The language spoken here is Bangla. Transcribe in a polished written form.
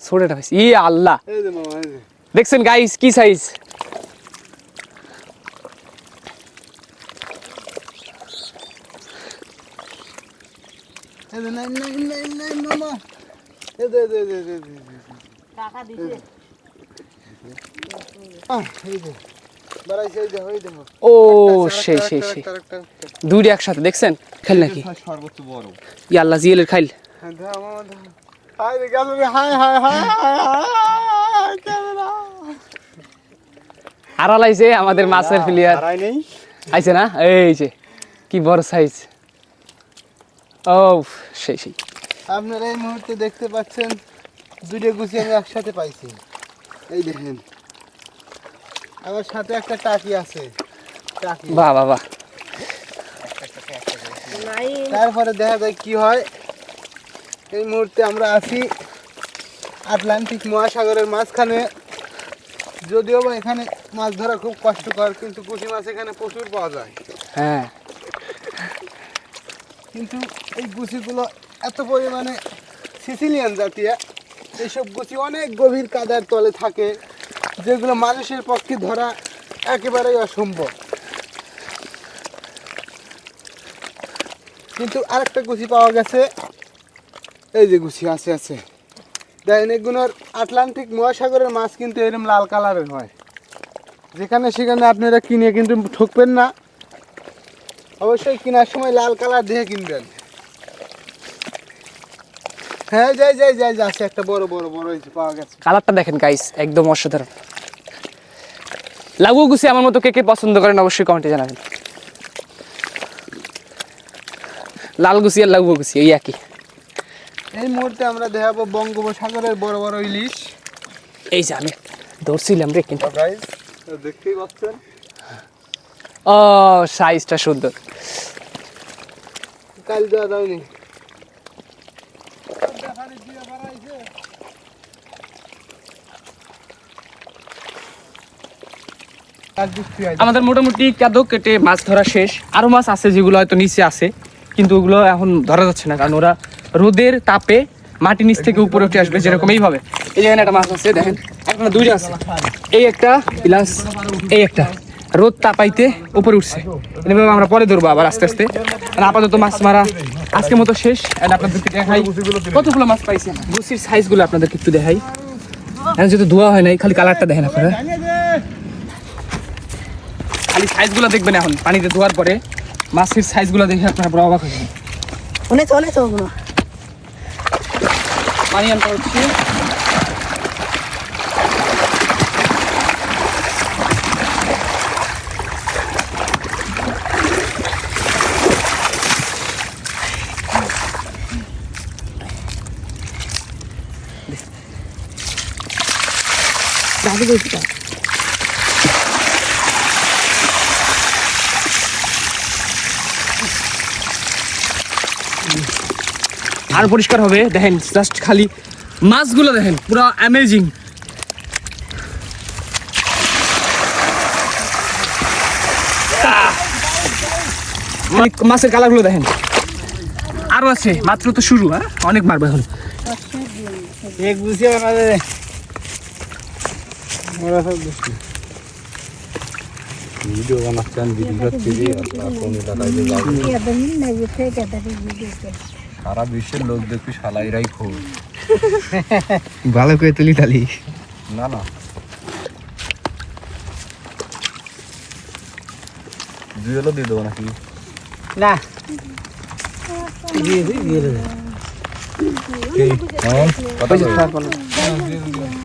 ছোটটা ভাই ই আল্লাহ দেখছেন গাইস কি সাইজ ও সেই সেই সেই দুইটা একসাথে দেখছেন খাইল নাকি সর্বোচ্চ বড় ই আল্লাহ জিয়েলের খাইল আড়ালাইছে আমাদের মাছের প্লেয়ার আইছে না এই যে কি বড় সাইজ ও সেই সেই আপনারা এই মুহূর্তে দেখতে পাচ্ছেন দুটো গুছি আমি একসাথে পাইছি এই দেখেন আমার সাথে একটা টাকি আছে টাকি বাহ বাহ বাহ তারপরে দেখা যায় কি হয় এই মুহূর্তে আমরা আছি আটলান্টিক মহাসাগরের মাঝখানে যদিও বা এখানে মাছ ধরা খুব কষ্টকর কিন্তু পুঁটি মাছ এখানে প্রচুর পাওয়া যায় হ্যাঁ কিন্তু এই গুছিগুলো এত পরিমাণে সিসিলিয়ান জাতীয় এইসব গুছি অনেক গভীর কাদার তলে থাকে যেগুলো মানুষের পক্ষে ধরা একেবারেই অসম্ভব কিন্তু আরেকটা গুছি পাওয়া গেছে এই যে গুছি আছে আছে দেখেন এগুলোর আটলান্টিক মহাসাগরের মাছ কিন্তু এরকম লাল কালারের হয় যেখানে সেখানে আপনারা কিনে কিন্তু ঠকবেন না অবশ্যই কেনার সময় লাল কালার দিয়ে কিনবেন হ্যাঁ যাই যাই যাই যাচ্ছে একটা বড় বড় বড় হয়েছে পাওয়া গেছে কালারটা দেখেন গাইস একদম অসাধারণ লাগু গুছি আমার মতো কে কে পছন্দ করেন অবশ্যই কমেন্টে জানাবেন লাল গুছি আর লাগু গুছি এই একই এই মুহূর্তে আমরা দেখাবো বঙ্গোপসাগরের বড় বড় ইলিশ এই যে আমি ধরছিলাম রে কিন্তু গাইস দেখতেই পাচ্ছেন ও সাইজটা সুন্দর কাল দেওয়া যায়নি আমাদের মোটামুটি কাদো কেটে মাছ ধরা শেষ আরো মাছ আছে যেগুলো হয়তো নিচে আছে কিন্তু ওগুলো এখন ধরা যাচ্ছে না কারণ ওরা রোদের তাপে মাটি নিচ থেকে উপরে উঠে আসবে যেরকম এইভাবে এই যেখানে একটা মাছ আছে দেখেন একটা দুইটা আছে এই একটা প্লাস এই একটা রোদ তাপাইতে উপরে উঠছে এইভাবে আমরা পরে ধরবো আবার আস্তে আস্তে আপাতত মাছ মারা আজকের মতো শেষ আপনাদেরকে দেখাই কতগুলো মাছ পাইছি গুছির সাইজগুলো আপনাদেরকে একটু দেখাই এখন যেহেতু ধোয়া হয় নাই খালি কালারটা দেখেন আপনারা খালি সাইজগুলো দেখবেন এখন পানিতে ধোয়ার পরে মাছের সাইজগুলো দেখে আপনারা পুরো অবাক হয়ে যাবেন অনেক অনেক ওগুলো পানি আনতে হচ্ছে দাদু বলছি আর পরিষ্কার হবে দেখেন জাস্ট খালি মাছগুলো দেখেন পুরো অ্যামেজিং মাছের কালারগুলো দেখেন আরো আছে মাত্র তো শুরু হ্যাঁ অনেক মারবে এখন এক গুছি আমাদের ওরা সব গুছি ভিডিও বানাচ্ছেন ভিডিও করতে কোন এলাকায় সারা বিশ্বের লোক দেখবি শালাইরাই খোঁজ ভালো করে তুলি তালি না না দুয়েলো দিয়ে দেবো নাকি না কথা